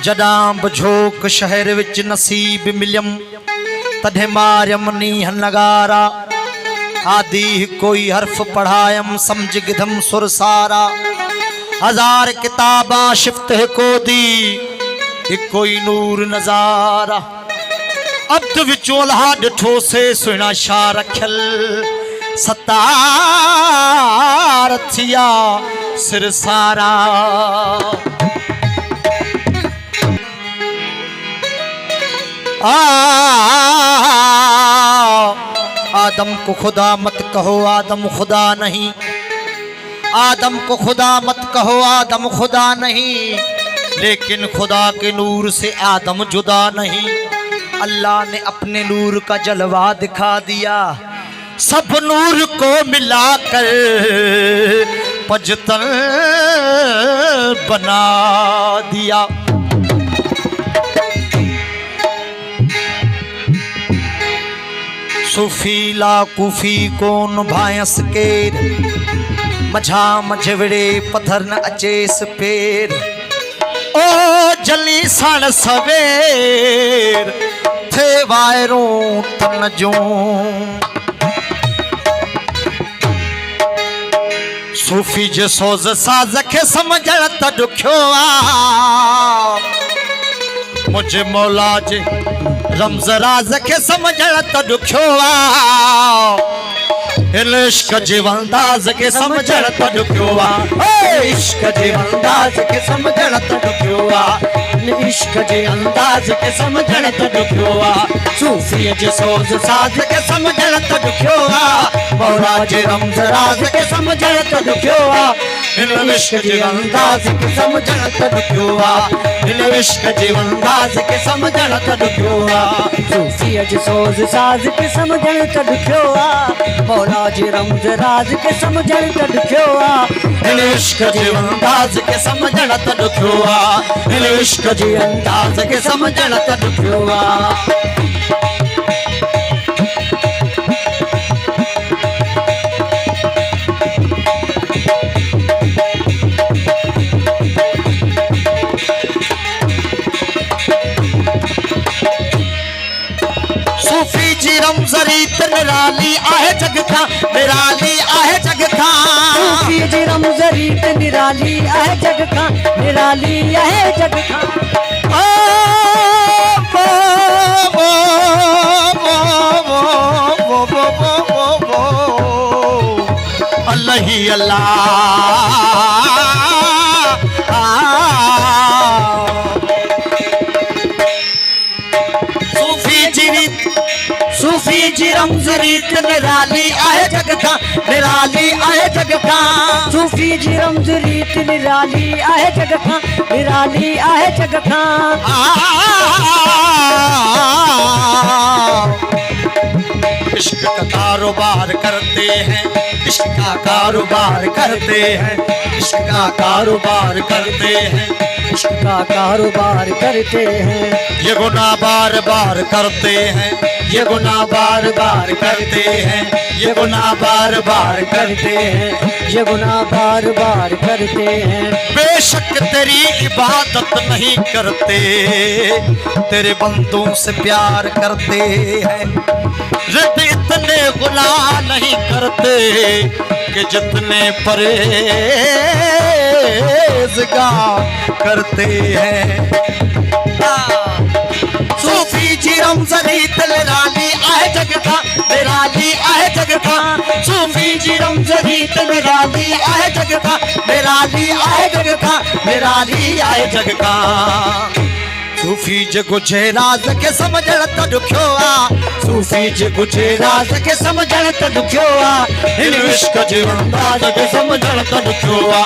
जडां बझोक शहर विच नसीब मिलयम तॾहिं मारियम नीह नगारा आदि कोई हर्फ पढ़ायम समझ गिधम सुर सारा हजार किताबा शिफ्त को दी कोई नूर नजारा अब्द विचों अल्लाह ॾिठो से सुहिणा छा रखियल सतार थिया सिर सारा आदम को खुदा मत कहो आदम खुदा नहीं आदम को खुदा मत कहो आदम खुदा नहीं लेकिन खुदा के नूर से आदम जुदा नहीं अल्लाह ने अपने नूर का जलवा दिखा दिया सब नूर को मिलाकर पजतन बना दिया सूफी ला कूफी कोन भायस केर मझा मझवड़े पत्थर न अचेस पेर ओ जली सण सवेर थे वायरों तन जो सूफी जे सोज साज के समझण त ॾुखियो आ मुझे मौला जे रमज़ राज के समझण त ॾुखियो आ इश्क जे अंदाज़ के समझण त ॾुखियो आ इश्क जे अंदाज़ के समझण त ॾुखियो आ इश्क जे अंदाज़ के समझण त ॾुखियो आ सूफी जे सोज साज के समझण त ॾुखियो आ मौला जे रमज़ राज के समझण त ॾुखियो आ इश्क जे अंदाज़ के समझण त ॾुखियो आ इश्क जे अंदाज़ के समझण त ॾुखियो आ सूफी जे सोज साज के समझण त ॾुखियो आ मौला जे रमज़ राज के समझण त ॾुखियो आ इश्क जे अंदाज़ के समझण त ॾुखियो आ इश्क जे अंदाज़ के समझण त ॾुखियो आ सूफी जी रमज़रीत निराली आहे जग खां निराली आहे जग खां सूफी जी रमज़रीत निराली आहे जग खां निराली आहे जग खां अल्लाह ही अल्लाह सूफी जी रमज़रीत निराली आहे जग खां निराली आहे जग खां सूफी जी रमज़रीत निराली आहे जग खां निराली आहे जग खां इश्क का कारोबार करते हैं इश्क का कारोबार करते हैं इश्क का कारोबार करते हैं इश्क का कारोबार करते हैं ये गुनाह बार बार करते हैं ये गुनाह बार बार करते हैं ये गुनाह बार बार करते हैं ये गुनाह बार बार करते हैं बेशक तेरी इबादत नहीं करते तेरे बंदों से प्यार करते हैं रब इतने गुनाह नहीं करते कि जितने परहेज़गार करते हैं सूफी जी रमज़रीत निराली आहे जग खां निराली आहे जग खां सूफी जी रमज़रीत निराली आहे जग खां निराली आहे जग खां निराली आहे जग खां सूफी जे गुझे राज के समझण त ॾुखियो आ सूफी जे गुझे राज के समझण त ॾुखियो आ इश्क जे अंदाज़ के समझण त ॾुखियो आ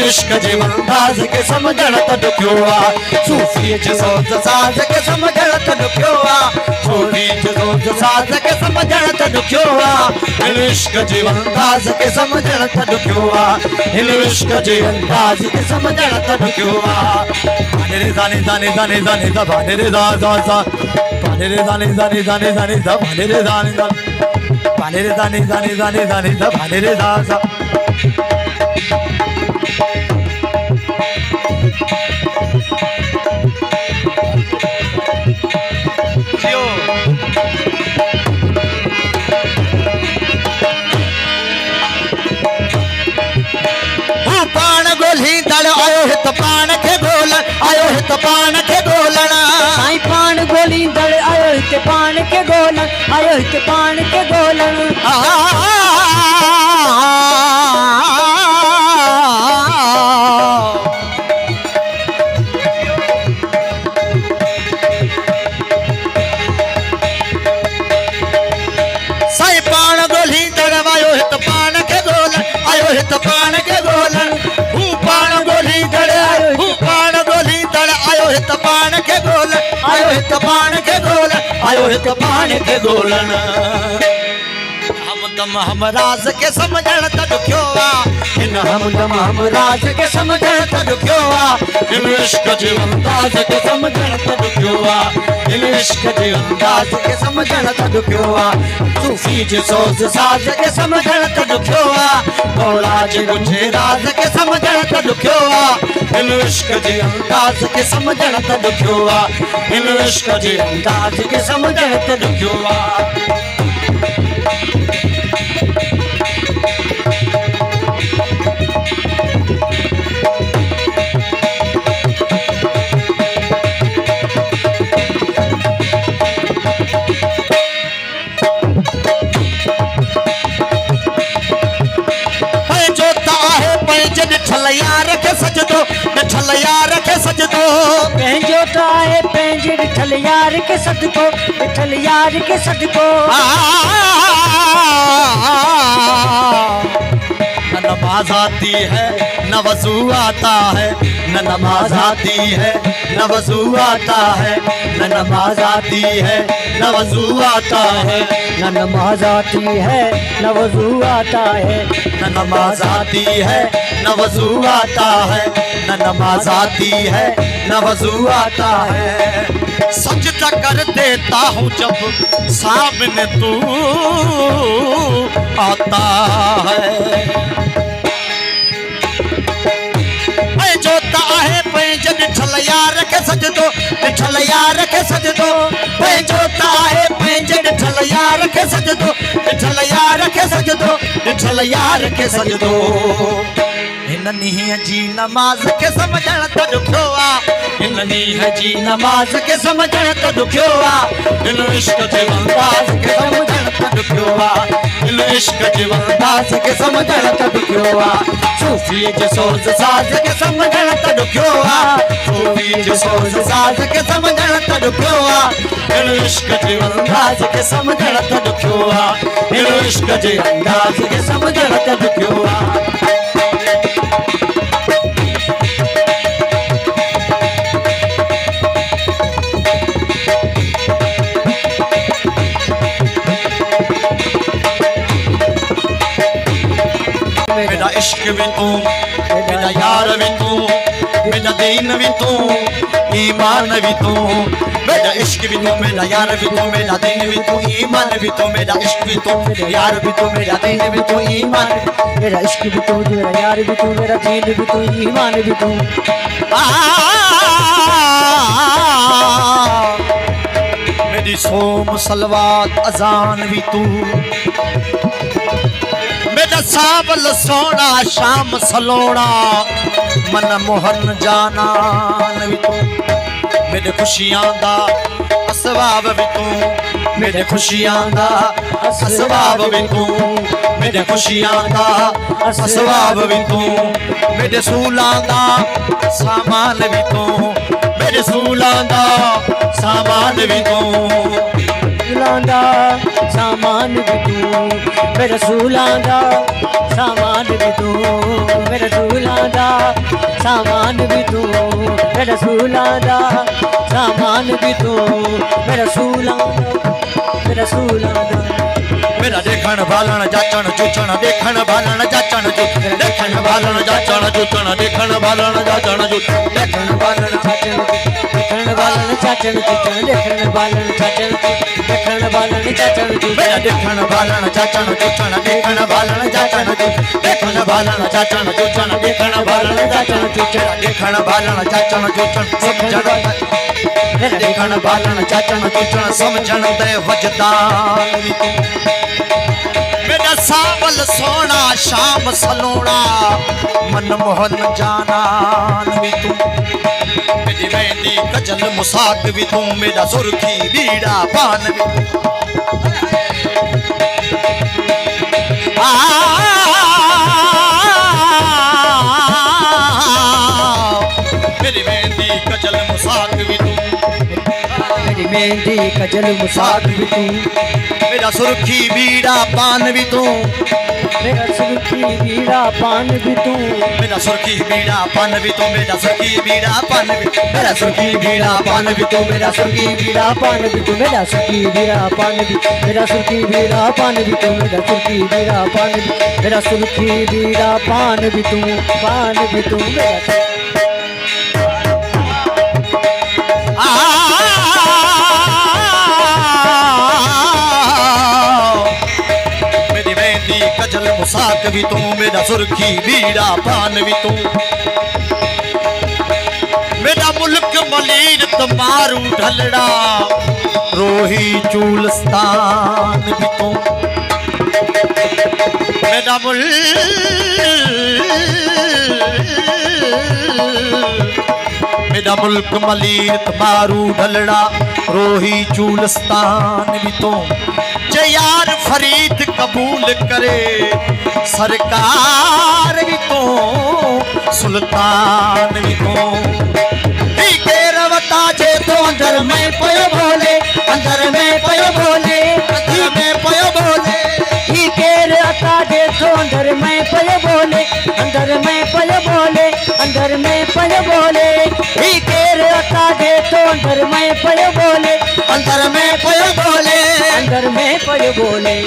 इश्क जे अंदाज़ के समझण त ॾुखियो आ सूफी जे सोच साज के समझण त ॾुखियो आ सूफी जे सोच साज के समझण त ॾुखियो आ इश्क जे अंदाज़ के समझण त ॾुखियो आ इश्क जे अंदाज़ के समझण त ॾुखियो आ रे जाने जाने जाने जाने दा भाने रे दा दा दा भाने रे जाने जाने जाने जाने दा भाने रे जाने दा भाने रे जाने जाने जाने जाने दा भाने रे दा दा हित पान खे ॻोल्हण आयो हित पान खे ॻोल्हण साईं पान ॻोल्हींदड़ आयो हिते पान खे ॻोल्हण आयो हिते पान खे ॻोल्हण साईं पान ॻोल्हींदड़ आयो हित पान खे ॻोल्हण आयो हित पान खे ॻोल्हण हू पान ॻोल्हींदड़ हू पान ॻोल्हींदड़ आयो हित पान खे ॻोल्हण आयो हित पान खे ॻोल्हण आयो हित पान खे ॻोल्हण हमदम हम राज के समझण त ॾुखियो आहे हिन हमदम हम राज के समझण त ॾुखियो आहे हिन इश्क जे अंदाज़ के समझण त ॾुखियो आहे हिन इश्क जे अंदाज़ के समझण त ॾुखियो आहे सूफ़ी जे सोज़ साज़ के समझण त ॾुखियो आहे भोला जे ॻुझे राज के समझण त ॾुखियो आहे हिन इश्क जे अंदाज़ के समझण त ॾुखियो आहे हिन इश्क जे अंदाज़ के समझण त ॾुखियो आहे ॾिठल यार खे सजदो ॾिठल यार खे सजदो पंहिंजो त आहे पंहिंजे ॾिठल यार खे सदको ॾिठल यार खे सदको न नमाज आती है न वजू आता है न नमाज आती है न वजू आता है न नमाज आती है न वजू आता है न नमाज आती है न वजू आता है न नमाज आती है न वजू आता है न नमाज आती है न वजू आता है सजदा कर देता हूँ जब सामने तू आता है जोता है पंहिंजे ॾिठल यार खे सजदो ॾिठल यार खे सजदो जोता है पंहिंजे ॾिठल यार खे सजदो ॾिठल यार खे सजदो ॾिठल यार खे सजदो हिन नीह जी नमाज खे समझण त ॾुखियो आहे हिन नीह जी नमाज खे समझण त ॾुखियो आहे हिन इश्क जे अंदाज़ खे समझण त ॾुखियो आहे हिन इश्क जे अंदाज़ खे समझण त ॾुखियो आहे सूफ़ी जे सोज़ साज़ खे समझण त ॾुखियो आहे सूफ़ी जे सोज़ साज़ खे समझण त ॾुखियो आहे हिन इश्क जे अंदाज़ खे समझण त ॾुखियो आहे हिन इश्क जे अंदाज़ खे समझण त ॾुखियो आहे मेरा इश्क भी तू मेरा यार भी तू मेरा दीन भी तू ईमान भी तू मेरा इश्क भी तू मेरा यार भी तू मेरा दीन भी तू ईमान भी तू मेरा इश्क भी तू यार भी तू मेरा दीन भी तू ईमान मेरा इश्क भी तू मेरा यार भी तू मेरा दीन भी तू ईमान भी तू मेरी सोम सलवात अजान भी तू मेरा सावल सोना शाम सलोना मन मोहन जानान भी तू मेरे खुशियां दा असबाब भी तू मेरे खुशियां दा असबाब भी तू मेरे खुशियां दा असबाब भी तू मेरे सूलां दा सामान भी तू मेरे सूलां दा सामान भी तू लांदा सामान भी तू मेरा सूलांदा सामान भी तू मेरा सूलांदा सामान भी तू मेरा सूलांदा सामान भी तू मेरा सूलांदा मेरा देखण भालण जाचण चूचण देखण भालण जाचण चूचण देखण भालण जाचण चूचण देखण भालण जाचण चूचण देखण भालण जाचण देखण भालण जाचण चूचण देखण भालण जाचण देखण भालण जाचण मेरा देखण भालण जाचण चूचण देखण भालण जाचण चूचण देखण भालण जाचण चूचण देखण भालण जाचण चूचण देखण भालण जाचण चूचण समझण देखण भालण जाचण चूचण समझण ते वजदान भी तू मेरा मेरा सावल सोना शाम सलोना मनमोहन जाना भी तू मेरी मेहंदी कजल मुसाक भी तू मेरा सुर्खी बीड़ा पान भी मेरी मेहंदी कजल मुसाक भी तू मेरी मेहंदी कजल मुसाक भी तू मेरा सुर्खी बीड़ा पान भी तू मेरा सुर्खी बीड़ा पान भी तू मेरा सुर्खी बीड़ा पान भी तू मेरा सुर्खी बीड़ा पान भी मेरा सुर्खी बीड़ा पान भी तू मेरा सुर्खी बीड़ा पान भी तू मेरा सुर्खी बीड़ा पान भी मेरा सुर्खी बीड़ा पान भी तू मेरा सुर्खी बीड़ा पान भी मेरा सुर्खी बीड़ा पान भी तू मेरा मेरी मेहंदी कजल मुसाक भी तू मेरा सुर्खी बीड़ा पान भी तू मेरा मुल्क मलीन तुम्हारू ढलड़ा रोही चूलस्तान भी तू मेरा मुल्क मलीन तुम्हारू ढलड़ा रोही चूलस्तान भी तो जे यार फरीद कबूल करे सरकार भी तो सुल्तान भी तो के रवता जे तो अंदर में पयो बोले अंदर में पयो बोले अंदर में पयो बोले के रवता जे तो अंदर में पयो बोले अंदर में पयो बोले अंदर में पयो बोले के रवता जे तो अंदर में पयो बोले अंदर में पयो बोले अंदर में पयो बोले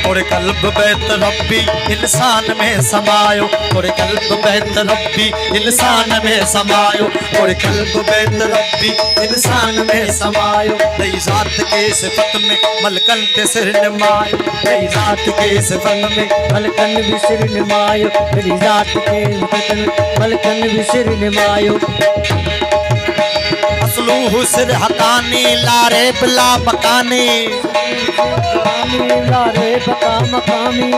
और कल्ब बैत रब्बी इंसान में समायो और कल्ब बैत रब्बी इंसान में समायो और कल्ब बैत रब्बी इंसान में समायो नई जात के सिफत में मलकन के सिर निमायो नई जात के सिफत में मलकन भी सिर निमायो मेरी जात के मलकन भी सिर निमायो असलूह सिर हकानी लारे बिला मकानी लारे बका मकामी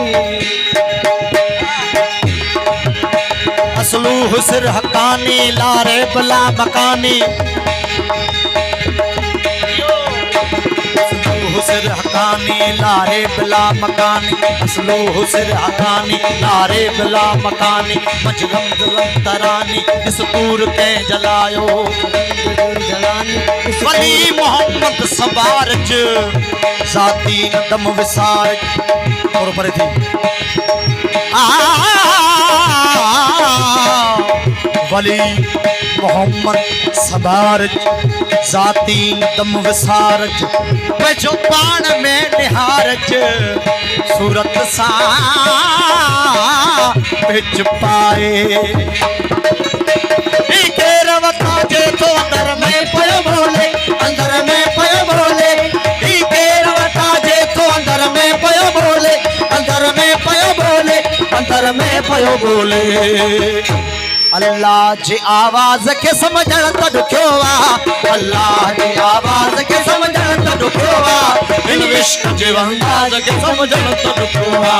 असलूह सिर हकानी लारे बिला मकानी सिर हकानी लारे बिला मकानी असलूह सिर हकानी लारे बिला मकानी मजगम दुलम तरानी इस तूर के जलायो वली मोहम्मद सबारज जाती नदम विसारज और पर थी वली मोहम्मद सबारज जाती नदम विसारज जो पान में निहारज सूरत सा पिच पाए के रवता जे तो अंदर में पयो बोले अंदर में पयो बोले के रवता जे तो अंदर में पयो बोले अंदर में पयो बोले अंदर में पयो बोले अल्लाह जी आवाज के समझण त दुखियोवा अल्लाह जी आवाज के समझण त दुखियोवा इन विश्क जीवन अंदाज के समझण त दुखियोवा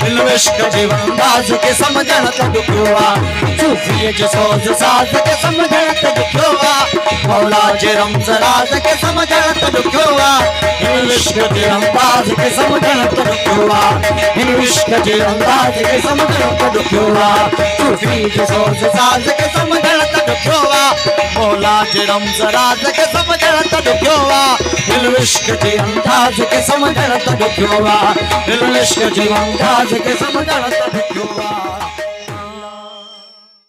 इन विश्क जीवन अंदाज के समझण त दुखियोवा सूफी जे सोज साज के समझण त दुखियोवा मौला जे रमज राज के समझण त दुखियोवा इन विश्क जे अंदाज के समझण त दुखियोवा इन विश्क जे अंदाज के समझण त दुखियोवा सूफी जे सोज साज के समझण त दुखियोवा मौला जे रमज राज के समझण त दुखियोवा दिल इश्क जे अंदाज के समझण त दुखियोवा दिल इश्क जे अंदाज के समझण त दुखियोवा